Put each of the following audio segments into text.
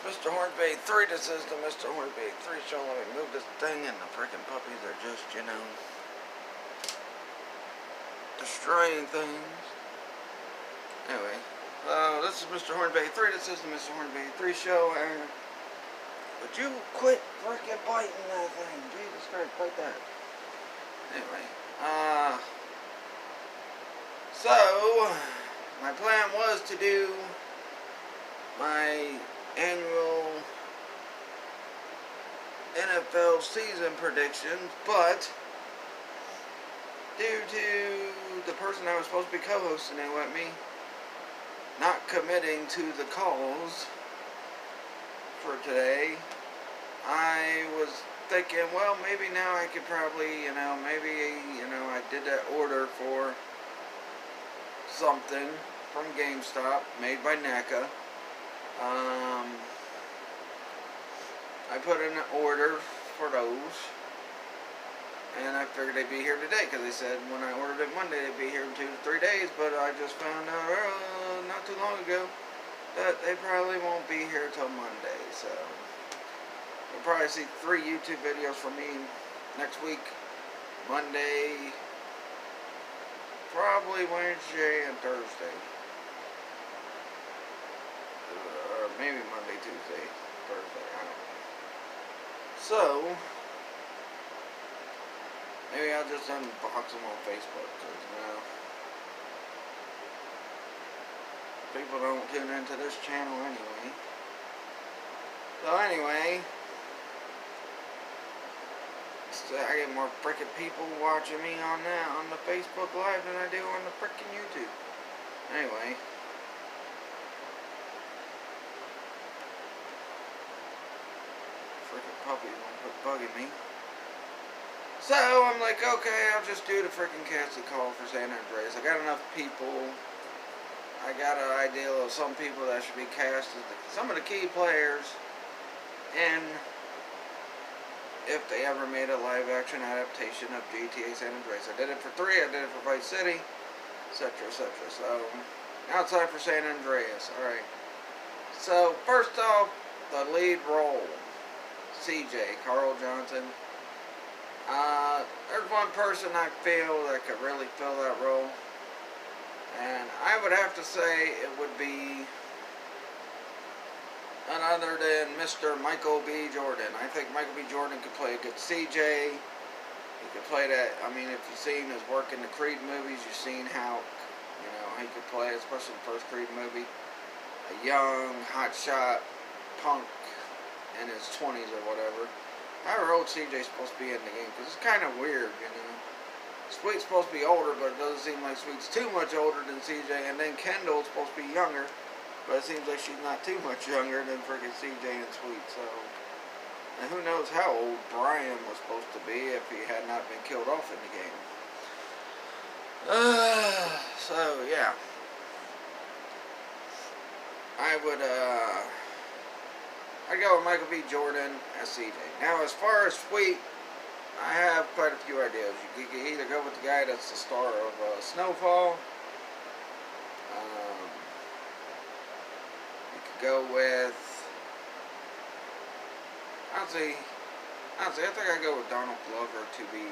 Mr. Hornby 3. This is the Mr. Hornby 3 show. Let me move this thing, and the freaking puppies are just, destroying things. Anyway, this is Mr. Hornby 3. This is the Mr. Hornby 3 show, and would you quit freaking biting that thing? Jesus Christ, bite that. Anyway, so my plan was to do my annual NFL season predictions, but due to the person I was supposed to be co-hosting it with me not committing to the calls for today, I was thinking, well, maybe now I could probably, I did that order for something from GameStop made by NECA. I put in an order for those, and I figured they'd be here today, because they said when I ordered it Monday they'd be here in 2 to 3 days, but I just found out not too long ago that they probably won't be here till Monday. So you'll probably see 3 YouTube videos from me next week: Monday, probably Wednesday, and Thursday. Or maybe Monday, Tuesday, Thursday, I don't know. So maybe I'll just unbox them on Facebook, because, people don't tune into this channel anyway. So anyway, I get more frickin' people watching me on the Facebook Live than I do on the frickin' YouTube. Anyway. Frickin' puppies won't quit bugging me. So I'm like, okay, I'll just do the frickin' casting call for San Andreas. I got enough people. I got an idea of some people that should be cast as some of the key players, and if they ever made a live action adaptation of GTA San Andreas. I did it for 3, I did it for Vice City, etc., etc. So now it's time for San Andreas. Alright. So first off, the lead role, CJ, Carl Johnson. There's one person I feel that could really fill that role, and I would have to say it would be none other than Mr. Michael B. Jordan. I think Michael B. Jordan could play a good CJ. He could play that. I mean, if you've seen his work in the Creed movies, you've seen how, he could play, especially the first Creed movie, a young, hotshot punk in his 20s or whatever. However old CJ's supposed to be in the game, because it's kind of weird, Sweet's supposed to be older, but it doesn't seem like Sweet's too much older than CJ, and then Kendall's supposed to be younger, but it seems like she's not too much younger than freaking CJ and Sweet, so. And who knows how old Brian was supposed to be if he had not been killed off in the game. So, yeah. I'd go with Michael B. Jordan as CJ. Now, as far as Sweet, I have quite a few ideas. You could either go with the guy that's the star of Snowfall. You could go with... Honestly, I think I'd go with Donald Glover to be...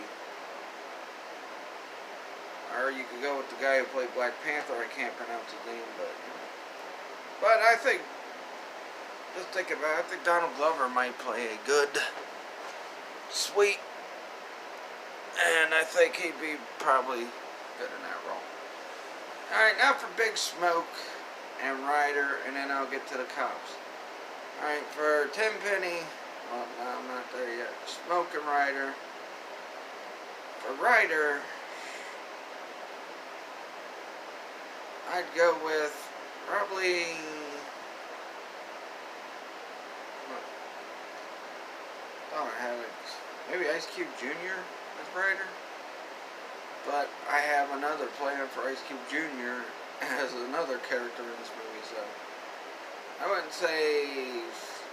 Or you could go with the guy who played Black Panther. I can't pronounce his name, but... But I think... Just thinking about it, I think Donald Glover might play a good Sweet, and I think he'd be probably good in that role. Alright, now for Big Smoke and Ryder, and then I'll get to the cops. Alright, for Tenpenny, well, no, I'm not there yet. Smoke and Ryder. For Ryder, I'd go with probably... I have it. Maybe Ice Cube Jr. as Ryder. But I have another plan for Ice Cube Jr. as another character in this movie, so I wouldn't say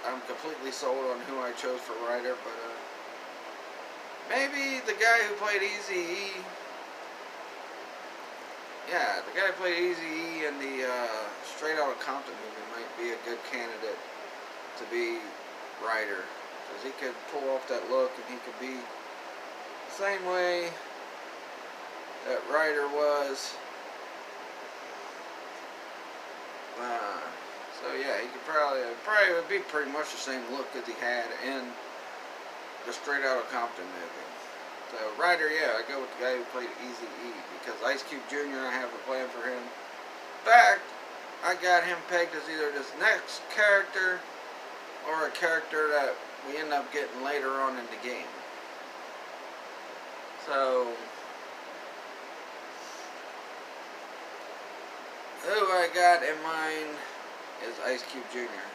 I'm completely sold on who I chose for Ryder, but maybe the guy who played Eazy-E. Yeah, the guy who played Eazy-E in the Straight Outta Compton movie might be a good candidate to be Ryder, because he could pull off that look, and he could be the same way that Ryder was. So yeah, he could probably would be pretty much the same look that he had in the Straight Outta Compton movie. So Ryder, yeah, I go with the guy who played Eazy-E, because Ice Cube Jr., I have a plan for him. In fact, I got him pegged as either this next character or a character that we end up getting later on in the game. So who I got in mind is Ice Cube Jr.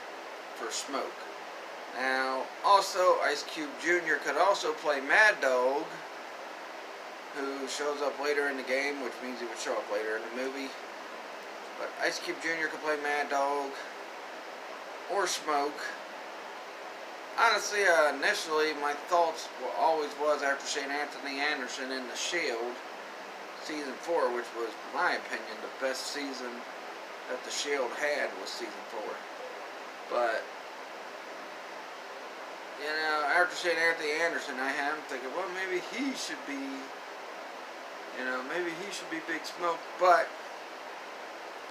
for Smoke. Now, also, Ice Cube Jr. could also play Mad Dog, who shows up later in the game, which means he would show up later in the movie. But Ice Cube Jr. could play Mad Dog or Smoke. Honestly, initially, my thoughts always was after seeing Anthony Anderson in The Shield, Season 4, which was, in my opinion, the best season that The Shield had was Season 4. But, you know, after seeing Anthony Anderson, I am thinking, well, maybe he should be, you know, maybe he should be Big Smoke. But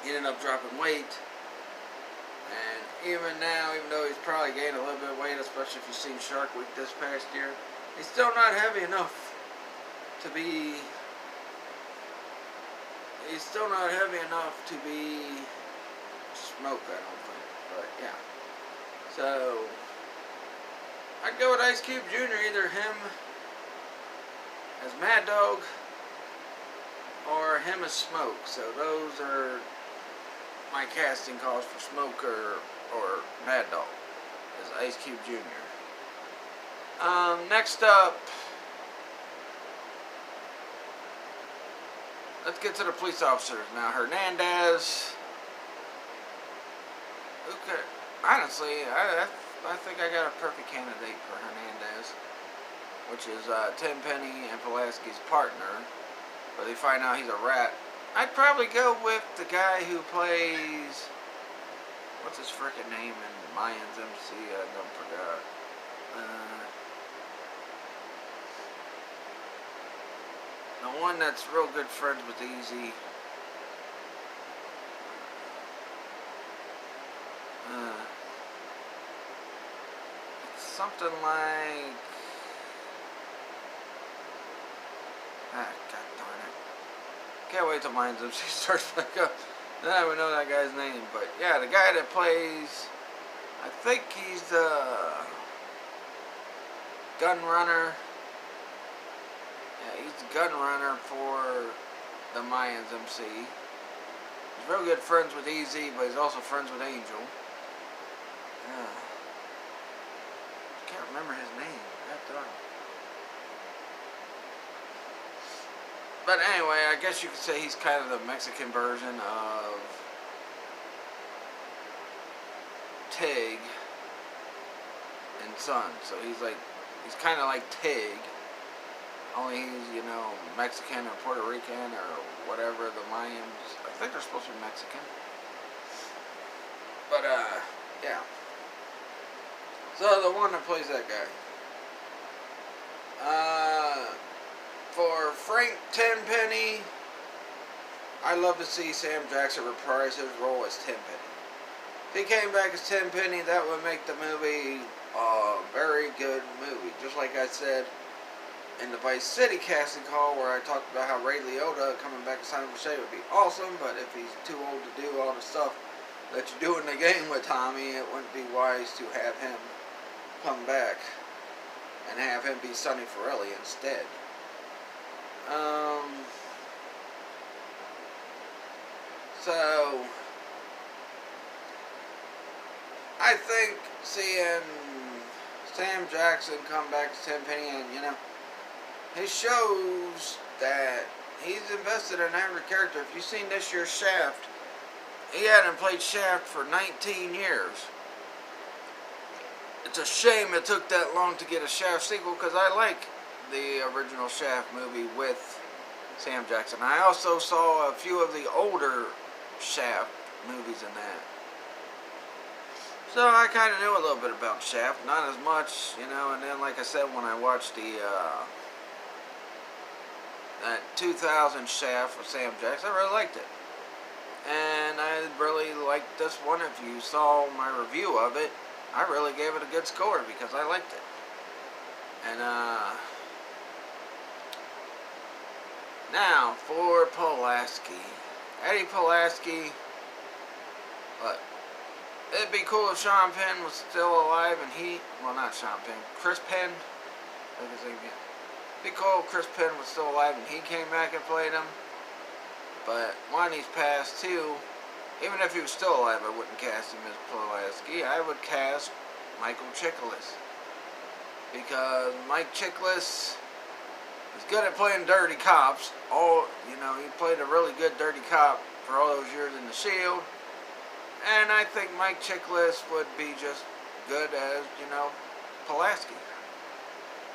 he ended up dropping weight. And even now, even though he's probably gained a little bit of weight, especially if you've seen Shark Week this past year, he's still not heavy enough to be... He's still not heavy enough to be Smoke, I don't think. But, yeah. So, I'd go with Ice Cube Jr., either him as Mad Dog or him as Smoke. So, those are my casting calls for Smoke or Mad Dog as Ice Cube Jr. Next up, let's get to the police officers. Now, Hernandez. Okay, honestly, I think I got a perfect candidate for Hernandez, which is Tenpenny and Pulaski's partner. But they find out he's a rat. I'd probably go with the guy who plays, what's his frickin' name in Mayans MC? I don't forgot. The one that's real good friends with Easy. It's something like, God darn it. Can't wait till Mayans MC starts back up. Then I would know that guy's name. But yeah, the guy that plays, I think he's the gun runner. Yeah, he's the gun runner for the Mayans MC. He's real good friends with Easy, but he's also friends with Angel. I can't remember his name. God darn it. But anyway, I guess you could say he's kind of the Mexican version of Tig and Son. So he's kind of like Tig, only he's, you know, Mexican or Puerto Rican or whatever. The Mayans, I think they're supposed to be Mexican. But, yeah. So the one that plays that guy. For Frank Tenpenny, I'd love to see Sam Jackson reprise his role as Tenpenny. If he came back as Tenpenny, that would make the movie a very good movie. Just like I said in the Vice City casting call, where I talked about how Ray Liotta coming back as Simon Versailles would be awesome, but if he's too old to do all the stuff that you do in the game with Tommy, it wouldn't be wise to have him come back and have him be Sonny Forelli instead. So I think seeing Sam Jackson come back as Tenpenny, and you know, he shows that he's invested in every character. If you've seen this year's Shaft, he hadn't played Shaft for 19 years. It's a shame it took that long to get a Shaft sequel, because I like the original Shaft movie with Sam Jackson. I also saw a few of the older Shaft movies in that. So I kind of knew a little bit about Shaft, not as much, you know. And then, like I said, when I watched that 2000 Shaft with Sam Jackson, I really liked it. And I really liked this one. If you saw my review of it, I really gave it a good score because I liked it. And now for Pulaski. Eddie Pulaski. Look, it'd be cool if Sean Penn was still alive and well, not Sean Penn, Chris Penn. Like his name again. It'd be cool if Chris Penn was still alive and he came back and played him. But one, he's passed. Two, even if he was still alive, I wouldn't cast him as Pulaski. I would cast Michael Chiklis. Because Mike Chiklis is good at playing dirty cops. He played a really good dirty cop for all those years in The Shield. And I think Mike Chiklis would be just good as, Pulaski.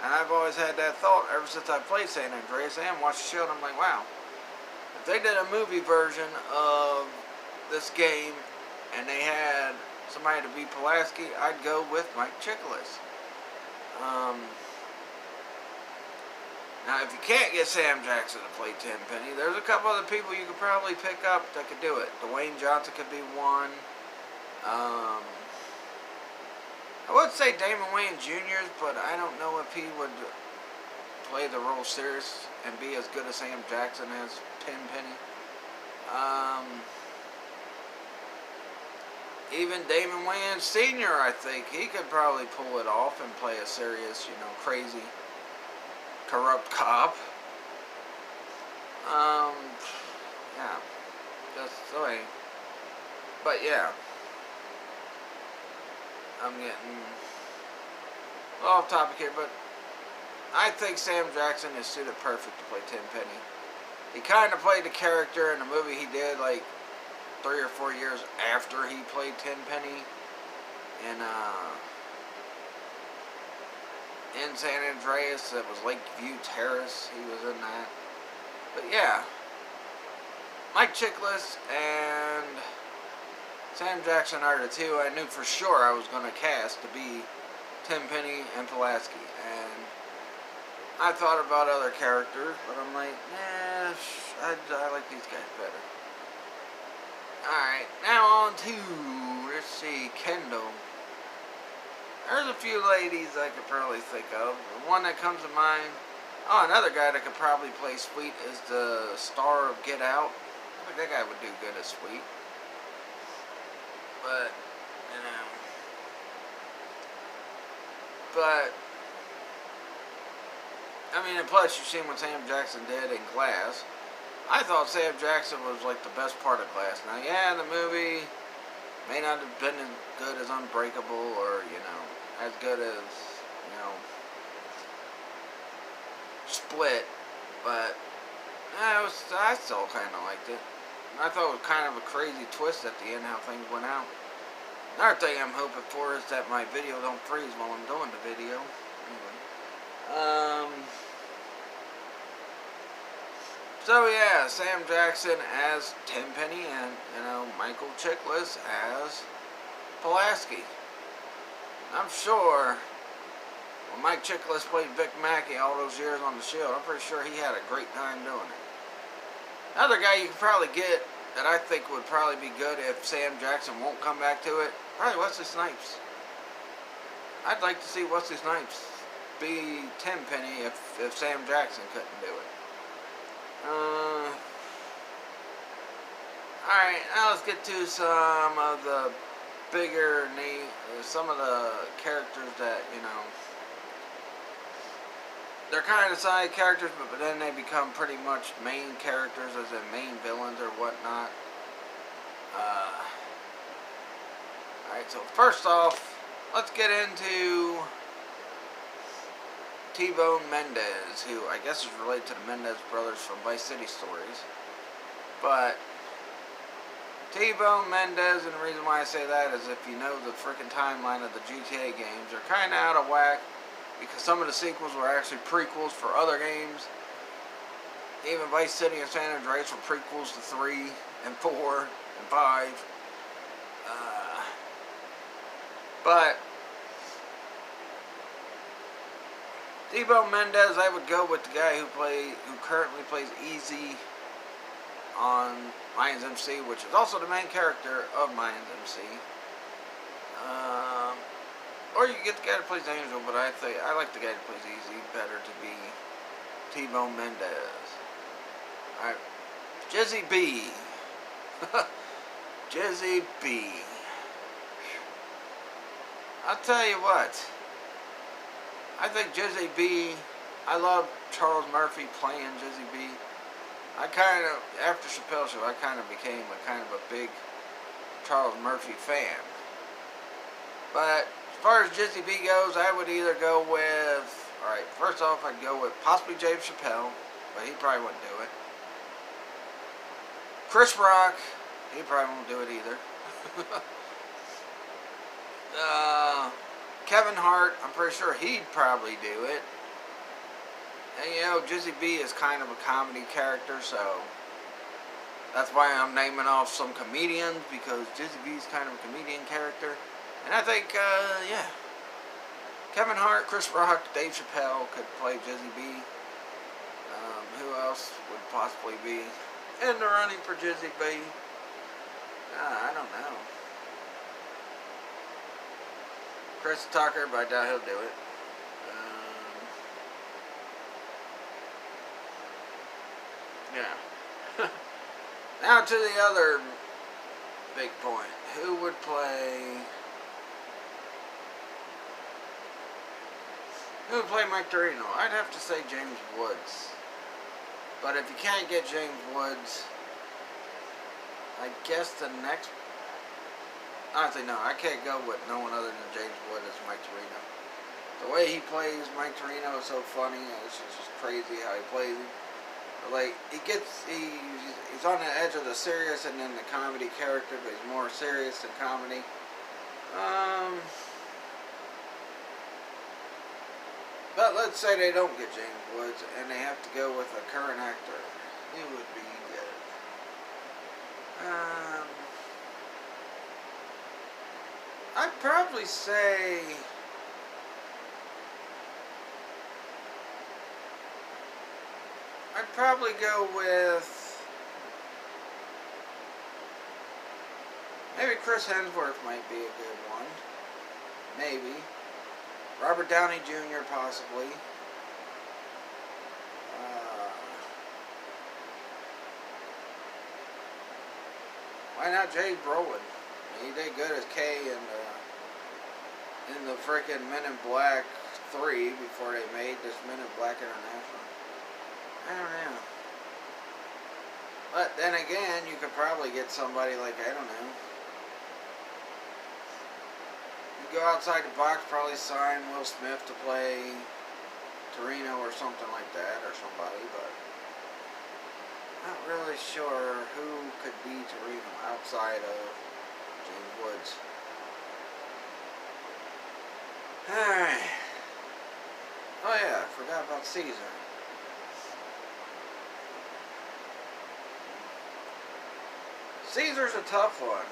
And I've always had that thought ever since I played San Andreas and watched The Shield. I'm like, wow. If they did a movie version of this game and they had somebody to be Pulaski, I'd go with Mike Chiklis. Now, if you can't get Sam Jackson to play Tenpenny, there's a couple other people you could probably pick up that could do it. Dwayne Johnson could be one. I would say Damon Wayans Jr., but I don't know if he would play the role serious and be as good as Sam Jackson as Tenpenny. Even Damon Wayans Sr., I think he could probably pull it off and play a serious, crazy, corrupt cop. Yeah. Just so but yeah. I'm getting off topic here, but I think Sam Jackson is suited perfect to play Tenpenny. He kind of played the character in the movie he did like 3 or 4 years after he played Tenpenny in San Andreas. It was Lakeview Terrace. He was in that. But yeah, Mike Chiklis and Sam Jackson are the two I knew for sure I was going to cast to be Tenpenny and Pulaski. And I thought about other characters, but I'm like, nah, I like these guys better. Alright, now on to, let's see, Kendall. There's a few ladies I could probably think of. The one that comes to mind, another guy that could probably play Sweet is the star of Get Out. I think that guy would do good as Sweet. But, and plus you've seen what Sam Jackson did in Glass. I thought Sam Jackson was like the best part of Glass. Now, yeah, the movie may not have been as good as Unbreakable or, as good as, Split, but I still kind of liked it. I thought it was kind of a crazy twist at the end how things went out. Another thing I'm hoping for is that my video don't freeze while I'm doing the video. Anyway. So yeah, Sam Jackson as Tenpenny and, Michael Chiklis as Pulaski. I'm sure when Mike Chiklis played Vic Mackey all those years on The Shield, I'm pretty sure he had a great time doing it. Another guy you could probably get that I think would probably be good if Sam Jackson won't come back to it, probably Wesley Snipes. I'd like to see Wesley Snipes be Tenpenny if Sam Jackson couldn't do it. Alright, now let's get to some of the bigger some of the characters that, they're kind of side characters, but then they become pretty much main characters, as in main villains or whatnot. Alright, so first off, let's get into T-Bone Mendez, who I guess is related to the Mendez brothers from Vice City Stories. But T-Bone Mendez, and the reason why I say that is if you know the freaking timeline of the GTA games, they're kind of out of whack because some of the sequels were actually prequels for other games. Even Vice City and San Andreas were prequels to 3 and 4 and 5. But Debo Mendez, I would go with the guy who currently plays Easy on Mayans MC, which is also the main character of Mayans MC. Or you can get the guy that plays Angel, but I like the guy that plays Easy better to be T-Bone Mendez. Alright, Jizzy B. Jizzy B. I'll tell you what. I think Jizzy B. I love Charles Murphy playing Jizzy B. After Chappelle Show, I kind of became a big Charles Murphy fan. But as far as Jizzy B goes, I would either go with, alright, first off, I'd go with possibly Dave Chappelle, but he probably wouldn't do it. Chris Rock, he probably won't do it either. Kevin Hart, I'm pretty sure he'd probably do it. And you know, Jizzy B is kind of a comedy character, so that's why I'm naming off some comedians, because Jizzy B is kind of a comedian character. And I think, yeah, Kevin Hart, Chris Rock, Dave Chappelle could play Jizzy B. Who else would possibly be in the running for Jizzy B? I don't know. Chris Tucker, but I doubt he'll do it. Yeah. Now to the other big point. Who would play Mike Torino? I'd have to say James Woods. But if you can't get James Woods, I guess the next... Honestly, no, I can't go with no one other than James Woods as Mike Torino. The way he plays Mike Torino is so funny. It's just crazy how he plays him. Like, he's on the edge of the serious and then the comedy character, but he's more serious than comedy. But let's say they don't get James Woods and they have to go with a current actor. Who would be good? I'd probably say... I'd probably go with... Maybe Chris Hemsworth might be a good one. Maybe. Robert Downey Jr. possibly. Why not Jay Brolin? He did good as K in the freaking Men in Black 3 before they made this Men in Black International. I don't know. But then again, you could probably get somebody like, I don't know. You go outside the box, probably sign Will Smith to play Torino or something like that, or somebody, but not really sure who could be Torino outside of James Woods. Alright. Oh yeah, I forgot about Caesar. Caesar's a tough one.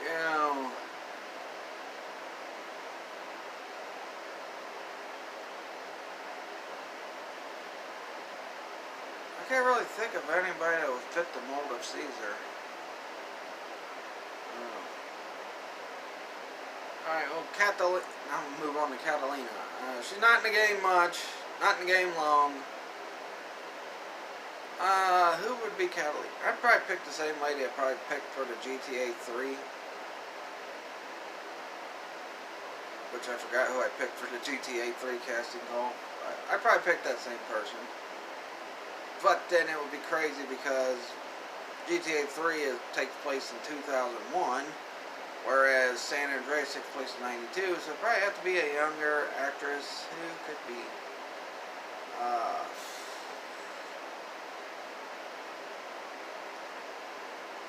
You know, I can't really think of anybody that would fit the mold of Caesar. Alright, well, I'm going to move on to Catalina. She's not in the game much, not in the game long. Who would be Catalina? I'd probably pick the same lady I probably picked for the GTA 3. Which I forgot who I picked for the GTA 3 casting call. I'd probably pick that same person. But then it would be crazy because GTA 3 takes place in 2001. Whereas San Andreas takes place in 92. So it'd probably have to be a younger actress. Who could be?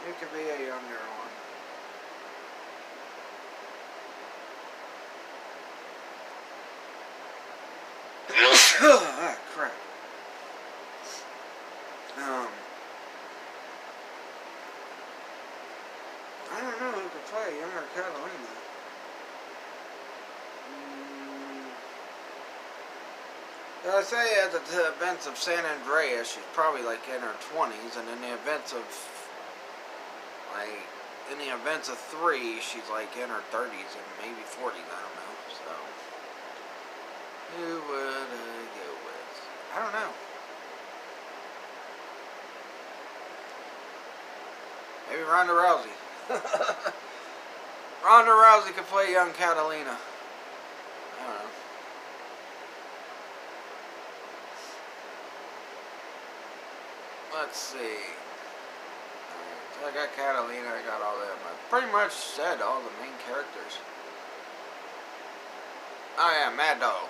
Who could be a younger one? Ah, crap. Catalina. I say at the events of San Andreas, she's probably like in her 20s, and in the events of three, she's like in her 30s and maybe 40s. I don't know. So who would I go with? I don't know. Maybe Ronda Rousey. Ronda Rousey could play young Catalina. I don't know. Let's see. Alright, so I got Catalina, I got all that. I pretty much said all the main characters. Oh yeah, Mad Dog.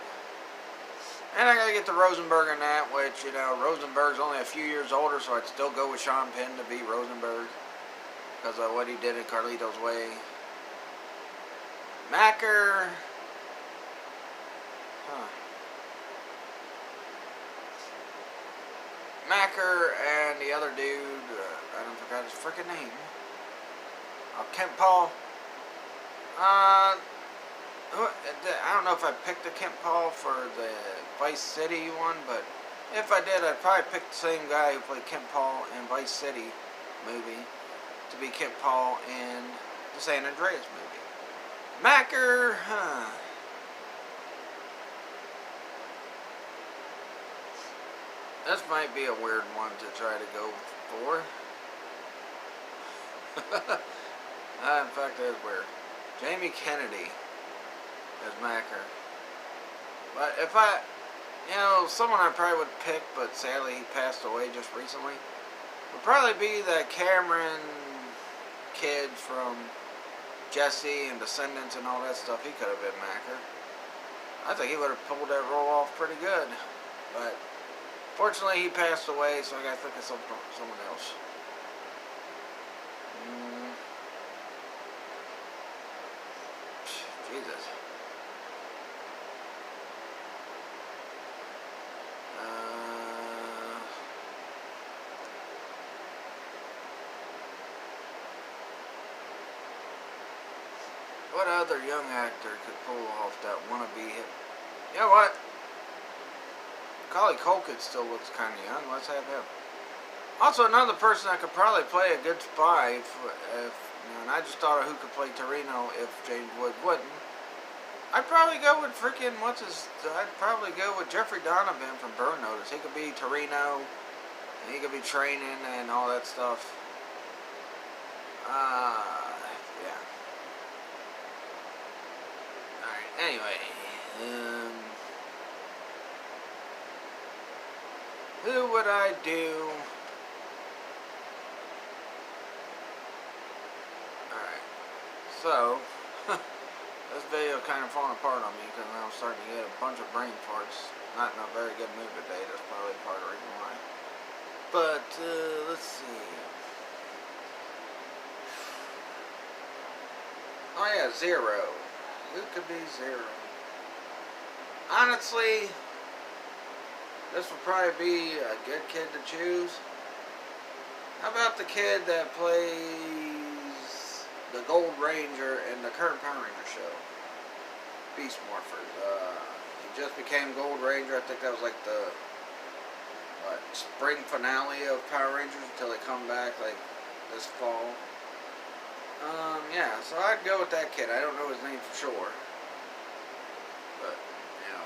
And I gotta get the Rosenberg in that, which, you know, Rosenberg's only a few years older, so I'd still go with Sean Penn to beat Rosenberg. Because of what he did in Carlito's Way. Macker. Macker and the other dude, I don't forgot his freaking name. Kent Paul. I don't know if I picked the Kent Paul for the Vice City one, but if I did, I'd probably pick the same guy who played Kent Paul in Vice City movie to be Kent Paul in the San Andreas movie. Macker, This might be a weird one to try to go for. In fact, that is weird. Jamie Kennedy as Macker. But if someone I probably would pick, but sadly he passed away just recently, would probably be the Cameron kid from Jesse and Descendants and all that stuff. He could have been Macker. I think he would have pulled that role off pretty good. But fortunately, he passed away, so I gotta think of someone else. Jesus. What other young actor could pull off that wannabe hit? You know what? Macaulay Culkin still looks kind of young. Let's have him. Also, another person that could probably play a good spy, and I just thought of who could play Torino if James Wood wouldn't. I'd probably go with I'd probably go with Jeffrey Donovan from Burn Notice. He could be Torino, and he could be training and all that stuff. Yeah. Alright, anyway. Who would I do? Alright, so, this video kind of falling apart on me because now I'm starting to get a bunch of brain farts. Not in a very good mood today, that's probably part of the reason why. But, let's see. Oh yeah, Zero. Who could be Zero? Honestly, this would probably be a good kid to choose. How about the kid that plays the Gold Ranger in the current Power Ranger show? Beast Morphers. He just became Gold Ranger. I think that was like the spring finale of Power Rangers until they come back like this fall. Yeah, so I'd go with that kid. I don't know his name for sure. But, you know.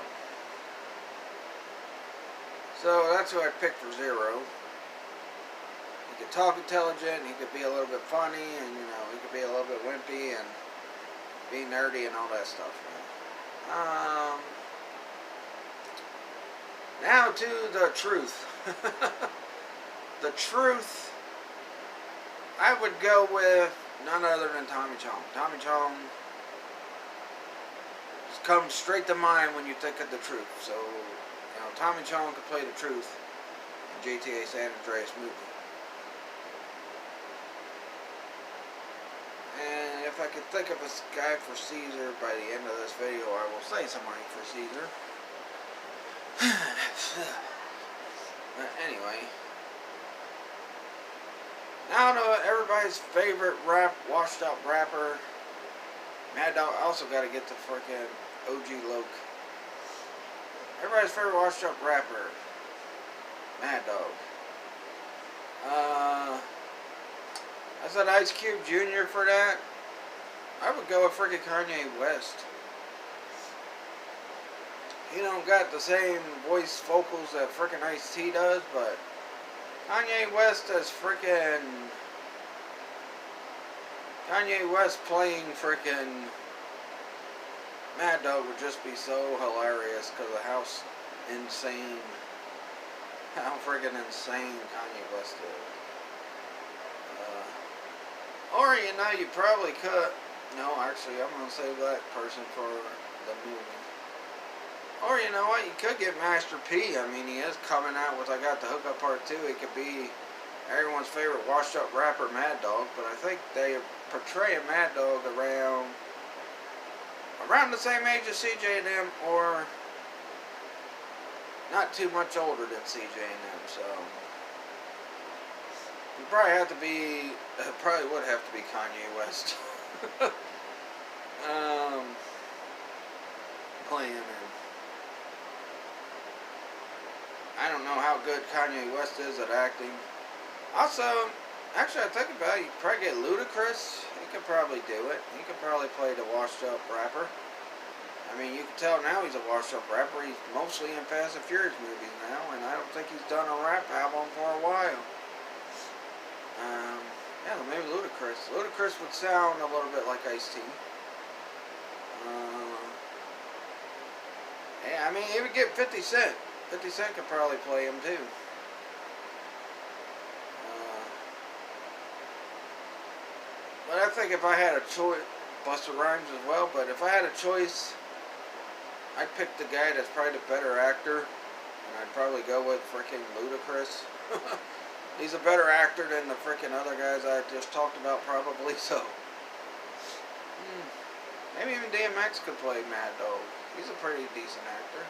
So that's who I'd pick for Zero. He could talk intelligent, he could be a little bit funny, and, you know, he could be a little bit wimpy and be nerdy and all that stuff. Now to the truth. The truth, I would go with none other than Tommy Chong. Tommy Chong comes straight to mind when you think of the truth. So, you know, Tommy Chong could play the truth in GTA San Andreas movie. And if I could think of a guy for Caesar by the end of this video, I will say somebody for Caesar. But anyway, now to everybody's favorite washed up rapper, Mad Dog. I also got to get the freaking OG Loke. Everybody's favorite washed up rapper, Mad Dog. I said Ice Cube Jr. for that. I would go with freaking Kanye West. He don't got the same voice vocals that freaking Ice-T does, but Kanye West is freaking... Kanye West playing freaking Mad Dog would just be so hilarious because of how insane, how freaking insane Kanye West is. Or, you know, you probably could... No, actually, I'm going to save that person for the movie. Or, you know what, you could get Master P. I mean, he is coming out with I Got the Hookup Part 2. He could be everyone's favorite washed up rapper, Mad Dog. But I think they portray a Mad Dog around the same age as CJ and them, or not too much older than CJ and them, so... You probably have to be, probably would have to be Kanye West. Playing him. I don't know how good Kanye West is at acting. Also, actually I think about it, you could probably get Ludacris. He could probably do it. He could probably play the washed up rapper. I mean, you can tell now he's a washed up rapper. He's mostly in Fast and Furious movies now, and I don't think he's done a rap album for a while. Yeah, maybe Ludacris. Ludacris would sound a little bit like Ice-T. Yeah, I mean, he would get 50 Cent. 50 Cent could probably play him too. But I think if I had a choice, Busta Rhymes as well, but if I had a choice, I'd pick the guy that's probably the better actor, and I'd probably go with freaking Ludacris. He's a better actor than the freaking other guys I just talked about, probably, so. Maybe even DMX could play Mad Dog. He's a pretty decent actor.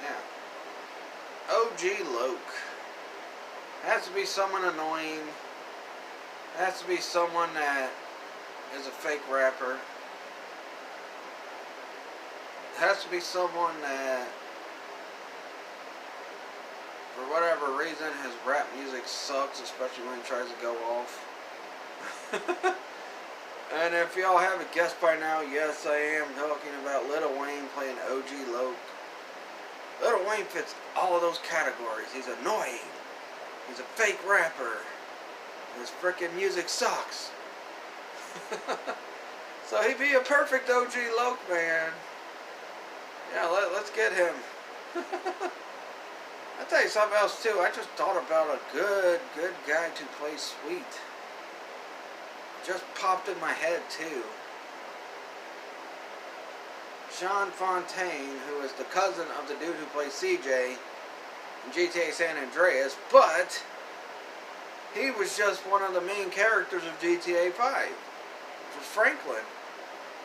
Yeah. OG Loke. Has to be someone annoying. Has to be someone that is a fake rapper. Has to be someone that, for whatever reason, his rap music sucks, especially when he tries to go off. And if y'all haven't guessed by now, yes, I am talking about Lil Wayne playing OG Loke. Lil Wayne fits all of those categories. He's annoying. He's a fake rapper. His freaking music sucks. So he'd be a perfect OG Loke, man. Yeah, let's get him. I'll tell you something else too. I just thought about a good guy to play Sweet. Just popped in my head too. Sean Fontaine, who is the cousin of the dude who plays CJ in GTA San Andreas, but he was just one of the main characters of GTA 5, which was Franklin.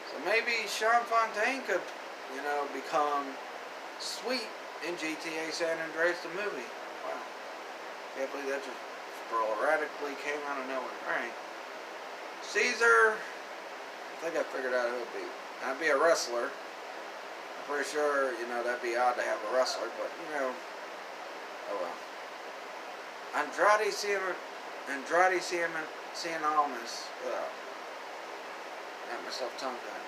So maybe Sean Fontaine could, you know, become Sweet in GTA San Andreas, the movie. Wow. Can't believe that just sporadically came out of nowhere. Alright. Caesar, I think I figured out who it would be. I'd be a wrestler. I'm pretty sure, you know, that'd be odd to have a wrestler, but, you know, oh well. Andrade Cien-Almas. Got myself tongue-tied.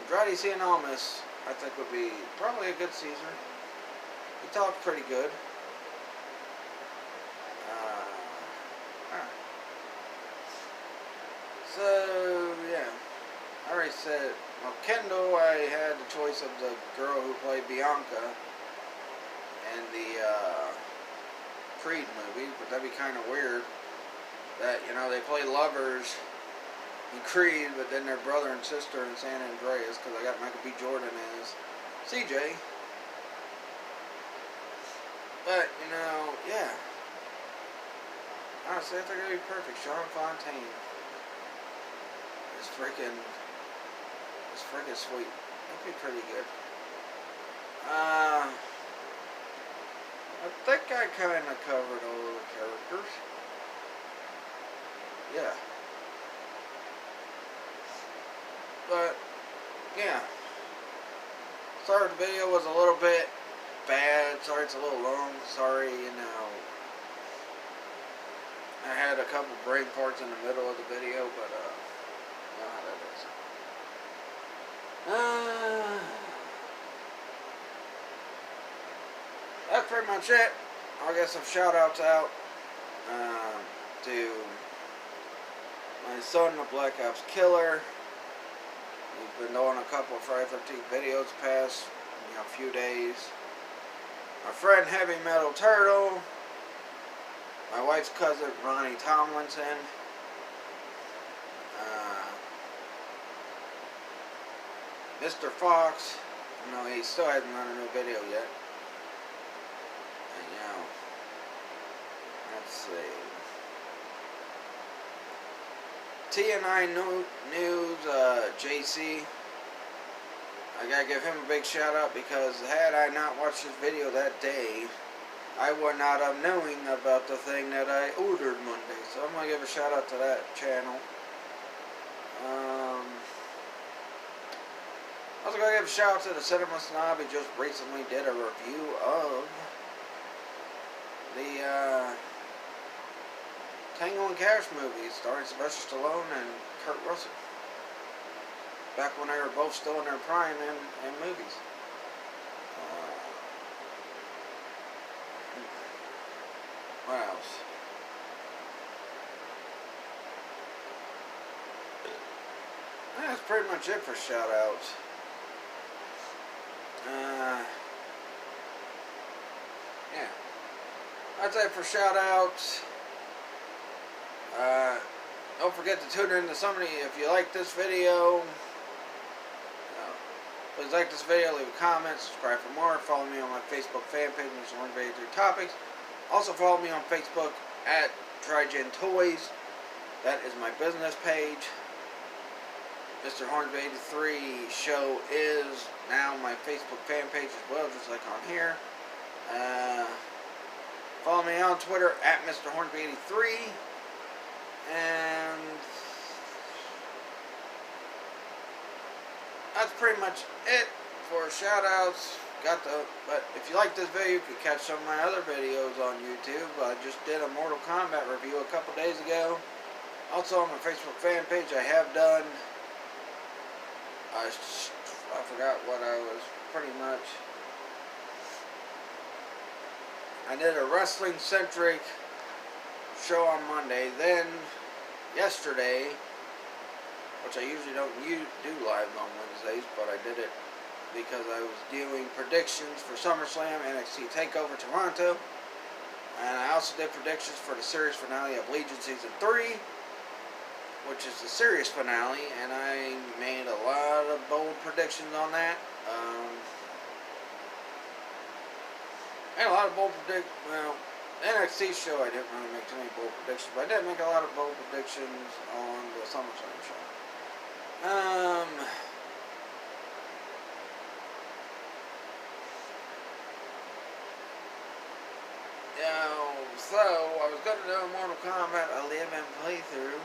Andrade Cien-Almas, I think, would be probably a good Caesar. He talked pretty good. Alright. So, yeah. I already said, well, Kendall, I had the choice of the girl who played Bianca in the Creed movie, but that'd be kind of weird that, you know, they play lovers in Creed, but then they're brother and sister in San Andreas, because I got Michael B. Jordan as CJ. But, you know, yeah. Honestly, I think it'd be perfect. Sean Fontaine is freaking sweet. That'd be pretty good. I think I kind of covered all the characters. But, yeah. Sorry the video was a little bit bad. Sorry it's a little long. Sorry, you know, I had a couple brain parts in the middle of the video, but, you know how that is. That's pretty much it. I'll get some shout outs out to my son, the Black Ops Killer. We've been doing a couple of Friday 13th videos the past few days. My friend Heavy Metal Turtle. My wife's cousin Ronnie Tomlinson. Mr. Fox. No, he still hasn't done a new video yet. And, let's see. TNI News, JC. I gotta give him a big shout out because had I not watched this video that day, I would not have knowing about the thing that I ordered Monday. So I'm gonna give a shout out to that channel. Also gotta give a shout out to the Cinema Snob. He just recently did a review of the Tango and Cash movie starring Sylvester Stallone and Kurt Russell. Back when they were both still in their prime in movies. What else? That's pretty much it for shout outs. Yeah. That's it for shout outs. Don't forget to tune in to somebody if you like this video. Please like this video, leave a comment, subscribe for more. Follow me on my Facebook fan page, Mr. Hornsby 83 Topics. Also follow me on Facebook at Trigen Toys. That is my business page. Mr. Hornsby 83 show is now my Facebook fan page as well, just like on here. Follow me on Twitter at Mr. Hornsby 83. And that's pretty much it for shout outs. But if you like this video, you can catch some of my other videos on YouTube. I just did a Mortal Kombat review a couple days ago. Also on my Facebook fan page, I have done, I forgot what I was pretty much. I did a wrestling centric show on Monday. Then yesterday, which I usually don't do live on Wednesdays, but I did it because I was doing predictions for SummerSlam, NXT TakeOver Toronto, and I also did predictions for the series finale of Legion Season 3, which is the series finale, and I made a lot of bold predictions on that. Well, NXT show I didn't really make too many bold predictions, but I did make a lot of bold predictions on the SummerSlam show. So I was going to do a Mortal Kombat 11 playthrough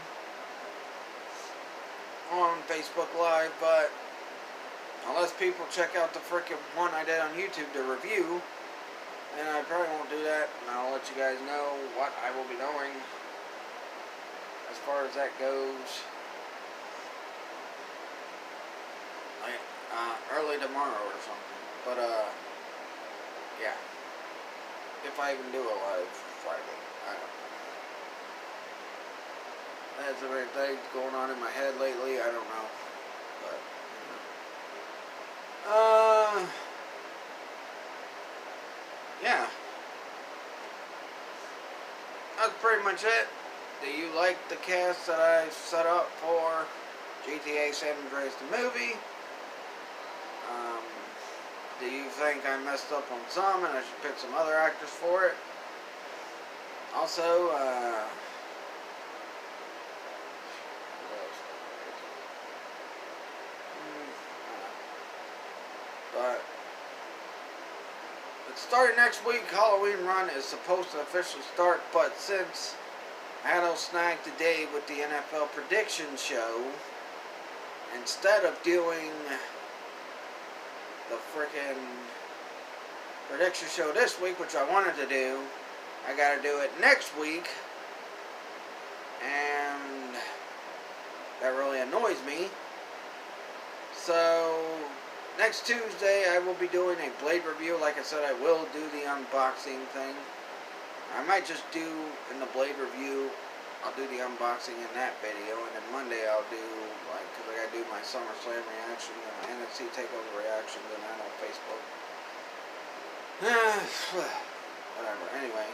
on Facebook Live, but unless people check out the freaking one I did on YouTube to review, then I probably won't do that, and I'll let you guys know what I will be doing as far as that goes. Like, early tomorrow or something. But, yeah. If I even do a live Friday. I don't know. There's so many things going on in my head lately. I don't know. But, yeah. That's pretty much it. Do you like the cast that I set up for GTA San Andreas the movie? Do you think I messed up on some and I should pick some other actors for it? Also, but it's starting next week. Halloween run is supposed to officially start, but since I had a snag today with the NFL prediction show, instead of doing the freaking prediction show this week, which I wanted to do, I gotta do it next week, and that really annoys me. So next Tuesday I will be doing a Blade review. Like I said, I will do the unboxing thing. I might just do in the Blade review, I'll do the unboxing in that video, and then Monday I'll do, like, because I gotta do my SummerSlam reaction and my NXT TakeOver reaction, and that on Facebook. Whatever. Anyway,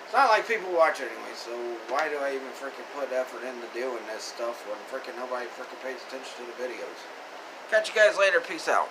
it's not like people watch it anyway, so why do I even freaking put effort into doing this stuff when freaking nobody freaking pays attention to the videos? Catch you guys later. Peace out.